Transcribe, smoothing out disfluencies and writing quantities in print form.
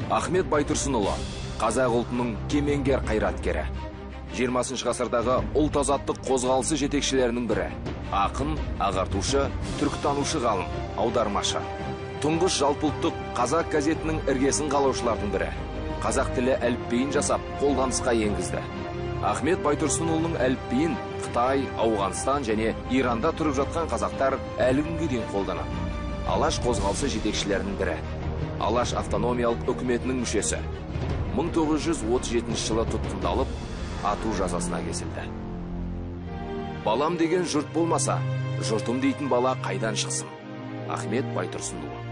Ахмет Байтұрсынұлы, қазақ ұлтының кемеңгер қайраткері. 20 ғасырдағы ұлт азаттық қозғалысы жетекшілерінің бірі. Ақын, ағартушы, түркітанушы ғалым, аудармашы. Тұңғыш жалпыұлттық қазақ газетінің іргесін қалаушылардың бірі. Қазақ тілі әліпбиін жасап, қолданысқа енгізді. Ахмет Байтұрсынұлының әліпбиін Қытай, Ауғанстан және Иранда тұрып жатқан қазақтар әлі күнге дейін қолданады. Алаш қозғалысы жетекшілерінің бірі. Алаш автономиялық үкіметінің мүшесі. 1937 жылы тұтқындалып, ату жазасына кесілді. Балам деген жұрт болмаса, жұртым дейтін бала қайдан шықсын? Ахмет Байтұрсынұлы.